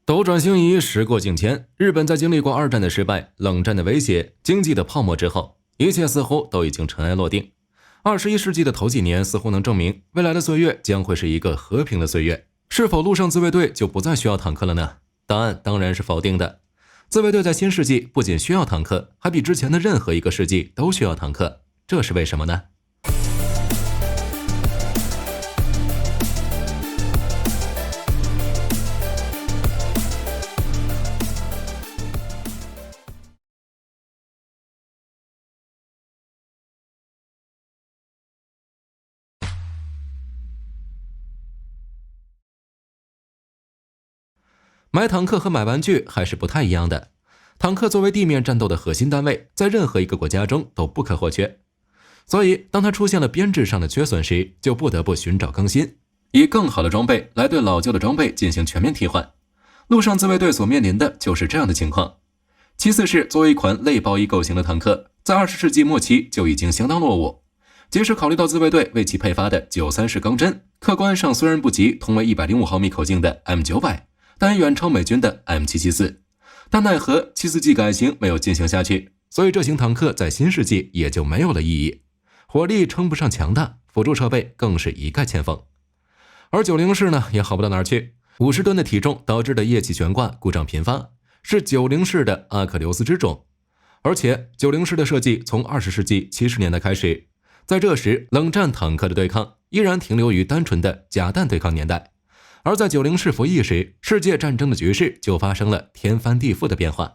斗转星移，时过境迁，日本在经历过二战的失败、冷战的威胁、经济的泡沫之后，一切似乎都已经尘埃落定。21世纪的头几年似乎能证明，未来的岁月将会是一个和平的岁月。是否陆上自卫队就不再需要坦克了呢？答案当然是否定的。自卫队在新世纪不仅需要坦克，还比之前的任何一个世纪都需要坦克。这是为什么呢？买坦克和买玩具还是不太一样的。坦克作为地面战斗的核心单位，在任何一个国家中都不可或缺。所以，当它出现了编制上的缺损时，就不得不寻找更新，以更好的装备来对老旧的装备进行全面替换。陆上自卫队所面临的就是这样的情况。744作为一款类包衣构型的坦克，在20世纪末期就已经相当落伍。即使考虑到自卫队为其配发的93式钢针，客观上虽然不及同为105毫米口径的 M900，但远超美军的 M774， 但奈何74G改型没有进行下去，所以这型坦克在新世纪也就没有了意义。火力称不上强大，辅助设备更是一概欠奉。而90式呢，也好不到哪儿去，50吨的体重导致的液气悬挂故障频发，是90式的阿克琉斯之种。而且90式的设计从20世纪70年代开始，在这时冷战坦克的对抗依然停留于单纯的甲弹对抗年代。而在90式服役时，世界战争的局势就发生了天翻地覆的变化。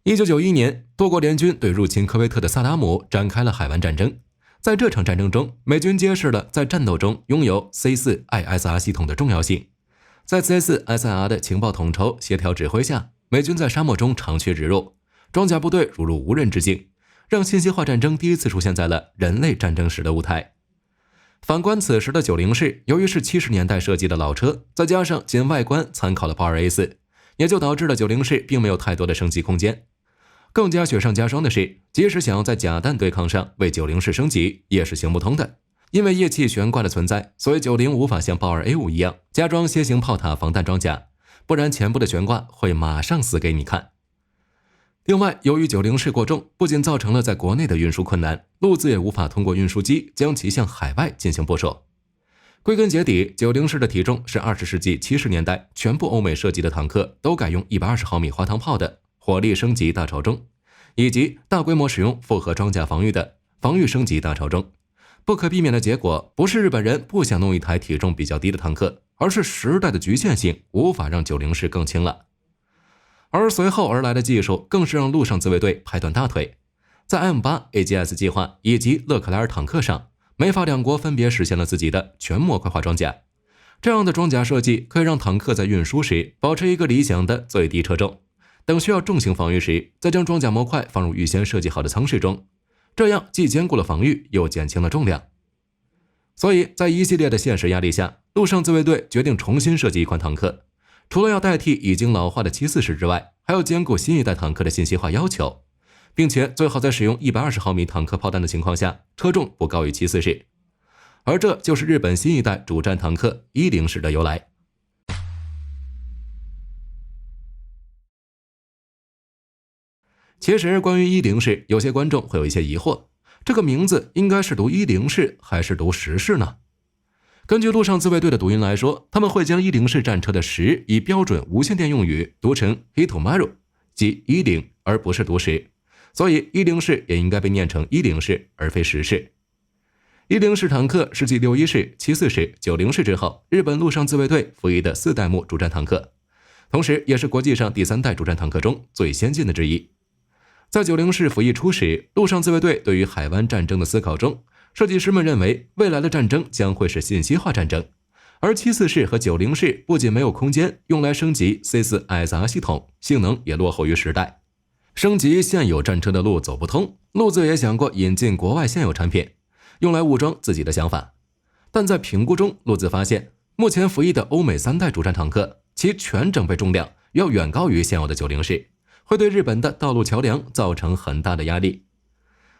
1991年，多国联军对入侵科威特的萨达姆展开了海湾战争。在这场战争中，美军揭示了在战斗中拥有 C4ISR 系统的重要性。在 C4ISR 的情报统筹协调指挥下，美军在沙漠中长驱直入，装甲部队如入无人之境，让信息化战争第一次出现在了人类战争史的舞台。反观此时的90式，由于是70年代设计的老车，再加上仅外观参考了豹 2A4， 也就导致了90式并没有太多的升级空间。更加雪上加霜的是，即使想要在甲弹对抗上为90式升级，也是行不通的。因为液气悬挂的存在，所以90无法像豹 2A5 一样加装楔形炮塔防弹装甲，不然前部的悬挂会马上死给你看。另外，由于90式过重，不仅造成了在国内的运输困难，陆自也无法通过运输机将其向海外进行部署。归根结底，90式的体重是20世纪70年代全部欧美设计的坦克都改用120毫米滑膛炮的火力升级大潮中，以及大规模使用复合装甲防御的防御升级大潮中。不可避免的结果，不是日本人不想弄一台体重比较低的坦克，而是时代的局限性无法让90式更轻了。而随后而来的技术更是让陆上自卫队拍断大腿。在 M8AGS 计划以及勒克莱尔坦克上，美法两国分别实现了自己的全模块化装甲。这样的装甲设计可以让坦克在运输时保持一个理想的最低车重，等需要重型防御时，再将装甲模块放入预先设计好的舱室中，这样既兼顾了防御，又减轻了重量。所以在一系列的现实压力下，陆上自卫队决定重新设计一款坦克。除了要代替已经老化的744式之外，还要兼顾新一代坦克的信息化要求，并且最好在使用120毫米坦克炮弹的情况下，车重不高于744式。而这就是日本新一代主战坦克10式的由来。其实关于10式，有些观众会有一些疑惑，这个名字应该是读10式还是读10式呢？根据陆上自卫队的读音来说，他们会将10式战车的10以标准无线电用语读成 Hitomaru， 即10，而不是读10，所以10式也应该被念成10式而非10式。10式坦克是继61式、74式、90式之后，日本陆上自卫队服役的4代目主战坦克，同时也是国际上第3代主战坦克中最先进的之一。在90式服役初时，陆上自卫队对于海湾战争的思考中，设计师们认为未来的战争将会是信息化战争，而74式和90式不仅没有空间用来升级 C4ISR 系统，性能也落后于时代。升级现有战车的路走不通，陆自也想过引进国外现有产品，用来武装自己的想法。但在评估中，陆自发现目前服役的欧美3代主战坦克，其全整备重量要远高于现有的90式，会对日本的道路桥梁造成很大的压力。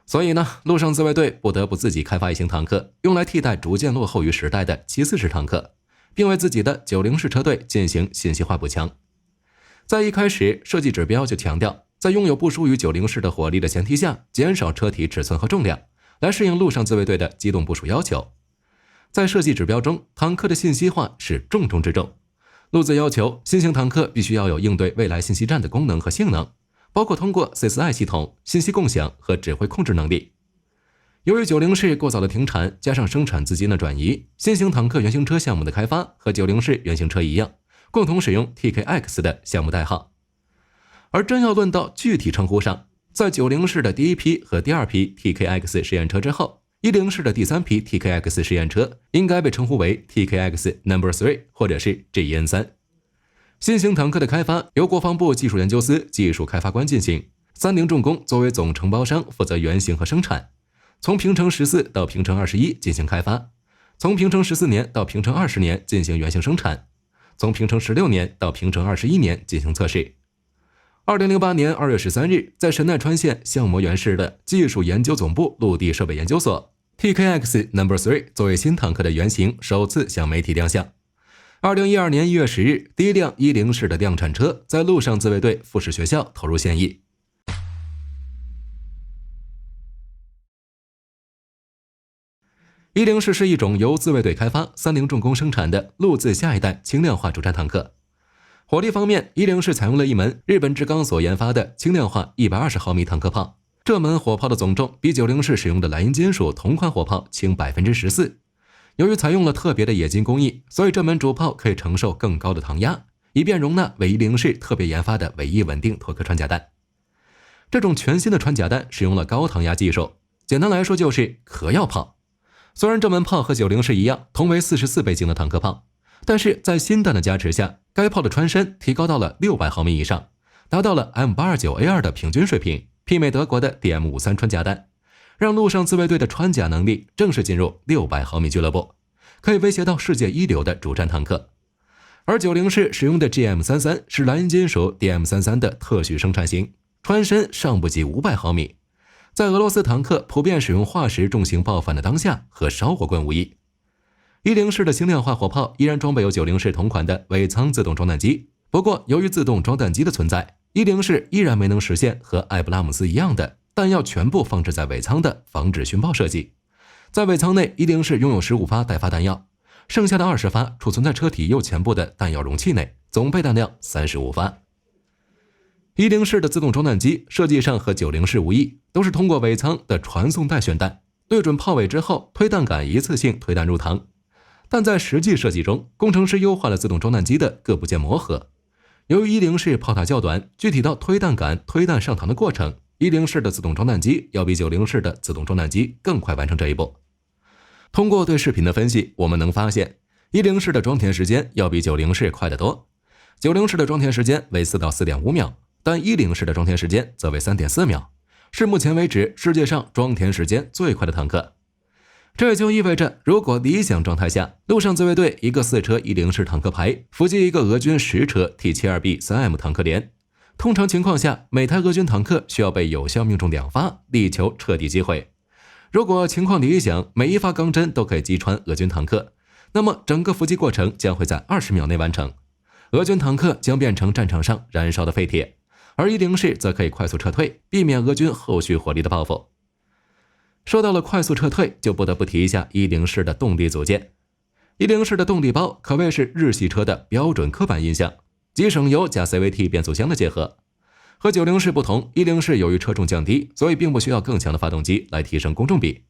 所以呢，陆上自卫队不得不自己开发一型坦克，用来替代逐渐落后于时代的744式坦克，并为自己的90式车队进行信息化补强。在一开始，设计指标就强调，在拥有不输于90式的火力的前提下，减少车体尺寸和重量，来适应陆上自卫队的机动部署要求。在设计指标中，坦克的信息化是重中之重。陆自要求新型坦克必须要有应对未来信息战的功能和性能，包括通过 C4I 系统、信息共享和指挥控制能力。由于90式过早的停产，加上生产资金的转移，新型坦克原型车项目的开发和90式原型车一样，共同使用 TKX 的项目代号。而真要论到具体称呼上，在90式的第一批和第二批 TKX 试验车之后，10式的第三批 TKX 试验车应该被称呼为 TKX No.3 或者是 GEN3。新型坦克的开发由国防部技术研究司技术开发官进行，三菱重工作为总承包商负责原型和生产，从平成14到平成21进行开发，从平成14年到平成20年进行原型生产，从平成16年到平成21年进行测试。2008年2月13日，在神奈川县相模原市的技术研究总部陆地设备研究所 ，TKX No.3 作为新坦克的原型首次向媒体亮相。2012年1月10日，第一辆10式的量产车在陆上自卫队附属学校投入现役。10式是一种由自卫队开发、三菱重工生产的陆自下一代轻量化主战坦克。火力方面，10式采用了一门日本制钢所研发的轻量化120毫米坦克炮，这门火炮的总重比90式使用的莱茵金属同款火炮轻 14%。由于采用了特别的冶金工艺，所以这门主炮可以承受更高的膛压，以便容纳伪10式特别研发的尾翼稳定托克穿甲弹。这种全新的穿甲弹使用了高膛压技术，简单来说就是嗑药炮。虽然这门炮和90式一样，同为44倍镜的坦克炮，但是在新弹的加持下，该炮的穿身提高到了600毫米以上，达到了 M829A2 的平均水平，媲美德国的 DM53 穿甲弹，让陆上自卫队的穿甲能力正式进入600毫米俱乐部，可以威胁到世界一流的主战坦克。而90式使用的 GM33 是莱茵金属 DM33 的特许生产型，穿身尚不及500毫米，在俄罗斯坦克普遍使用化石重型爆反的当下，和烧火棍无异。10式的轻量化火炮依然装备有90式同款的尾舱自动装弹机，不过由于自动装弹机的存在，10式依然没能实现和艾布拉姆斯一样的弹药全部放置在尾舱的防止熏爆设计。在尾舱内，10式拥有15发待发弹药，剩下的20发储存在车体右前部的弹药容器内，总备弹量35发。10式的自动装弹机设计上和90式无异，都是通过尾舱的传送带选弹，对准炮尾之后推弹杆一次性推弹入膛。但在实际设计中，工程师优化了自动装弹机的各部件磨合。由于10式炮塔较短，具体到推弹杆推弹上膛的过程，10式的自动装弹机要比90式的自动装弹机更快完成这一步。通过对视频的分析，我们能发现10式的装填时间要比90式快得多。90式的装填时间为4到 4.5 秒，但10式的装填时间则为 3.4 秒，是目前为止世界上装填时间最快的坦克。这就意味着，如果理想状态下，陆上自卫队一个4车10式坦克排伏击一个俄军10车 T72B3M 坦克连，通常情况下，每台俄军坦克需要被有效命中2发，力求彻底击毁。如果情况理想，每一发钢针都可以击穿俄军坦克，那么整个伏击过程将会在20秒内完成。俄军坦克将变成战场上燃烧的废铁，而10式则可以快速撤退，避免俄军后续火力的报复。说到了快速撤退，就不得不提一下10式的动力组件。10式的动力包可谓是日系车的标准刻板印象，即省油加 CVT 变速箱的结合。和90式不同，10式由于车重降低，所以并不需要更强的发动机来提升公重比。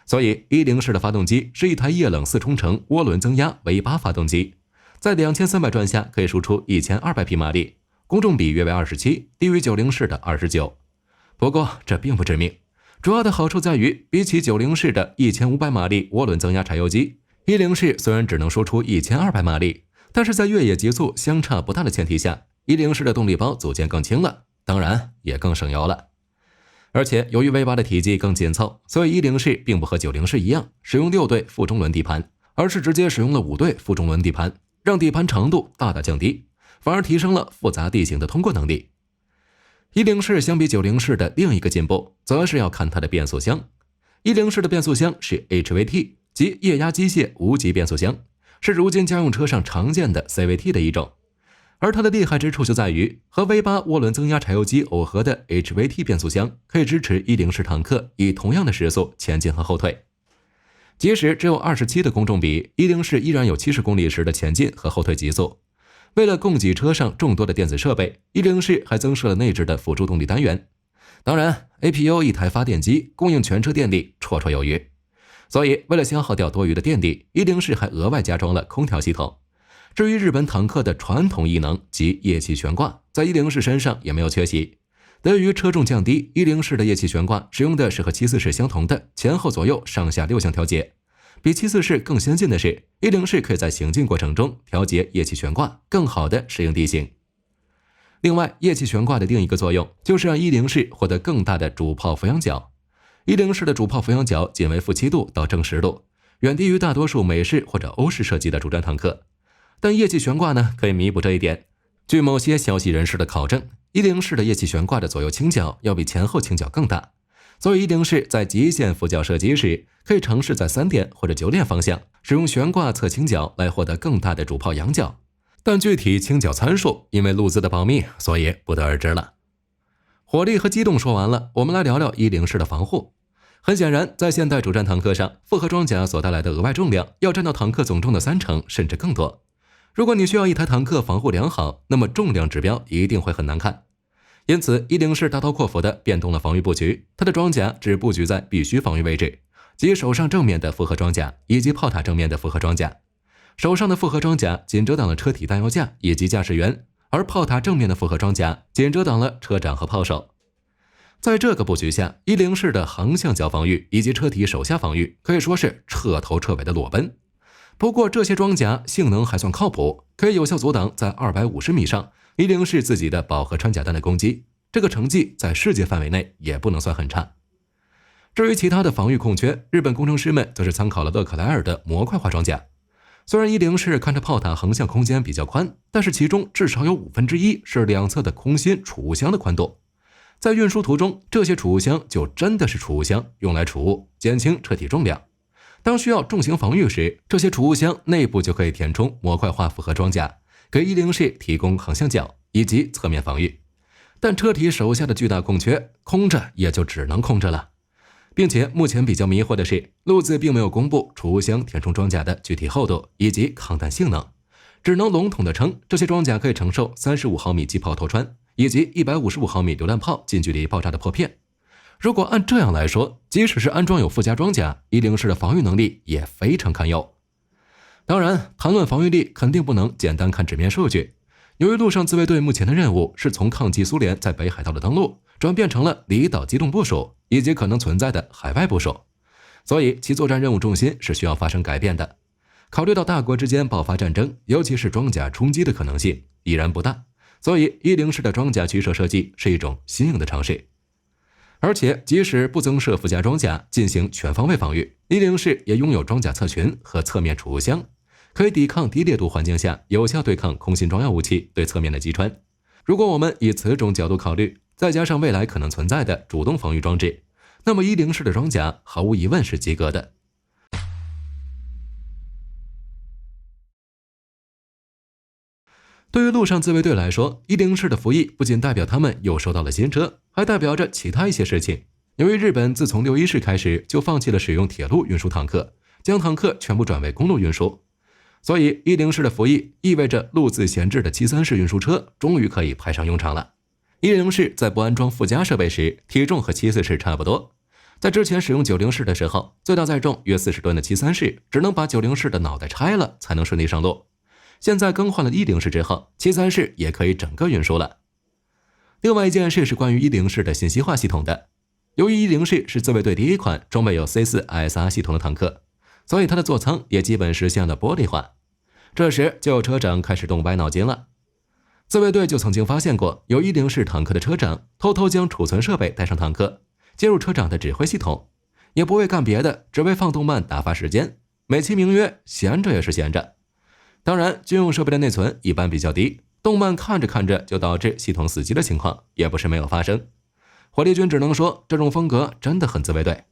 所以10式的发动机是一台液冷4冲程涡轮增压 V8 发动机，在2300转下可以输出1200匹马力，公重比约为27，低于90式的29。不过这并不致命。主要的好处在于，比起90式的1500马力涡轮增压柴油机，10式虽然只能输出1200马力，但是在越野极速相差不大的前提下，10式的动力包组件更轻了，当然也更省油了。而且由于 V8 的体积更紧凑，所以10式并不和90式一样使用6对负中轮底盘，而是直接使用了5对负中轮底盘，让底盘长度大大降低，反而提升了复杂地形的通过能力。10式相比90式的另一个进步，则是要看它的变速箱。10式的变速箱是 HVT， 即液压机械无级变速箱，是如今家用车上常见的 CVT 的一种。而它的厉害之处就在于和 V8 涡轮增压柴油机耦合的 HVT 变速箱可以支持1.0式坦克以同样的时速前进和后退。即使只有27的公重比，1.0式依然有70公里时的前进和后退极速。为了供给车上众多的电子设备，1.0式还增设了内置的辅助动力单元。当然 APU 一台发电机供应全车电力绰绰有余。所以为了消耗掉多余的电力，1.0式还额外加装了空调系统。至于日本坦克的传统异能及液气悬挂，在1.0式身上也没有缺席。得益于车重降低，1.0式的液气悬挂使用的是和7.4式相同的前后左右上下6项调节。比7.4式更先进的是，1.0式可以在行进过程中调节液气悬挂，更好的适应地形。另外，液气悬挂的另一个作用就是让1.0式获得更大的主炮俯仰角。1.0式的主炮俯仰角仅为负7度到正10度，远低于大多数美式或者欧式设计的主战坦克。但液气悬挂呢，可以弥补这一点。据某些消息人士的考证，1.0式的液气悬挂的左右倾角要比前后倾角更大，所以1.0式在极限俯角射击时，可以尝试在3点或者9点方向使用悬挂侧倾角来获得更大的主炮仰角。但具体倾角参数因为路资的保密，所以不得而知了。火力和机动说完了，我们来聊聊1.0式的防护。很显然，在现代主战坦克上，复合装甲所带来的额外重量要占到坦克总重的30%甚至更多。如果你需要一台坦克防护良好，那么重量指标一定会很难看。因此，1.0式大刀阔斧地变动了防御布局，它的装甲只布局在必须防御位置，即手上正面的复合装甲以及炮塔正面的复合装甲。手上的复合装甲仅遮挡了车体弹药架以及驾驶员，而炮塔正面的复合装甲仅遮挡了车长和炮手。在这个布局下，1.0式的横向角防御以及车体手下防御可以说是彻头彻尾的裸奔。不过这些装甲性能还算靠谱，可以有效阻挡在250米上1.0式自己的饱和穿甲弹的攻击，这个成绩在世界范围内也不能算很差。至于其他的防御空缺，日本工程师们则是参考了勒克莱尔的模块化装甲。虽然1.0式看着炮塔横向空间比较宽，但是其中至少有1/5是两侧的空心储物箱的宽度。在运输途中，这些储物箱就真的是储物箱，用来储物，减轻车体重量。当需要重型防御时，这些储物箱内部就可以填充模块化复合装甲，给1.0式提供横向角以及侧面防御。但车体手下的巨大空缺，空着也就只能空着了。并且目前比较迷惑的是，路子并没有公布储物箱填充装甲的具体厚度以及抗弹性能，只能笼统的称这些装甲可以承受35毫米机炮头穿以及155毫米榴弹炮近距离爆炸的破片。如果按这样来说，即使是安装有附加装甲，1.0式的防御能力也非常堪忧。当然，谈论防御力肯定不能简单看纸面数据。由于陆上自卫队目前的任务是从抗击苏联在北海道的登陆转变成了离岛机动部署以及可能存在的海外部署，所以其作战任务重心是需要发生改变的。考虑到大国之间爆发战争，尤其是装甲冲击的可能性依然不大，所以1.0式的装甲取舍设计是一种新颖的尝试。而且即使不增设附加装甲进行全方位防御，1.0式也拥有装甲侧裙和侧面储物箱，可以抵抗低烈度环境下有效对抗空心装药武器对侧面的击穿。如果我们以此种角度考虑，再加上未来可能存在的主动防御装置，那么1.0式的装甲毫无疑问是及格的。对于陆上自卫队来说，1.0式的服役不仅代表他们又收到了新车，还代表着其他一些事情。由于日本自从6·1式开始就放弃了使用铁路运输坦克，将坦克全部转为公路运输，所以1.0式的服役意味着陆自闲置的7·3式运输车终于可以派上用场了。1.0式在不安装附加设备时，体重和7·4式差不多。在之前使用90式的时候，最大载重约40吨的7·3式只能把90式的脑袋拆了才能顺利上路。现在更换了1.0式之后，7·3式也可以整个运输了。另外一件事是关于1.0式的信息化系统的。由于1.0式是自卫队第一款装备有 C4 ISR 系统的坦克，所以它的座舱也基本实现了玻璃化。这时就有车长开始动歪脑筋了。自卫队就曾经发现过，有1.0式坦克的车长偷偷将储存设备带上坦克，接入车长的指挥系统，也不为干别的，只为放动漫打发时间，美其名曰闲着也是闲着。当然，军用设备的内存一般比较低，动漫看着看着就导致系统死机的情况也不是没有发生。火力军只能说这种风格真的很自卫队。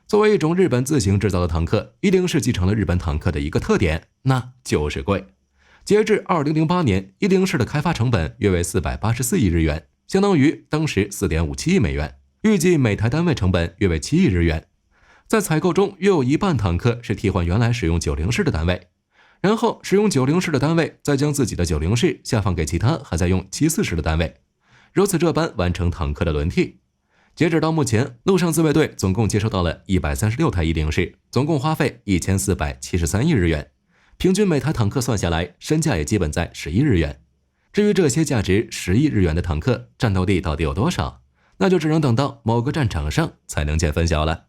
作为一种日本自行制造的坦克，10式继承了日本坦克的一个特点，那就是贵。截至2008年，10式的开发成本约为484亿日元，相当于当时4.57亿美元，预计每台单位成本约为7亿日元。在采购中，约有一半坦克是替换原来使用90式的单位，然后使用90式的单位再将自己的90式下放给其他还在用74式的单位，如此这般完成坦克的轮替。截止到目前，陆上自卫队总共接收到了136台10式，总共花费1473亿日元，平均每台坦克算下来，身价也基本在10亿日元。至于这些价值10亿日元的坦克，战斗力到底有多少，那就只能等到某个战场上才能见分晓了。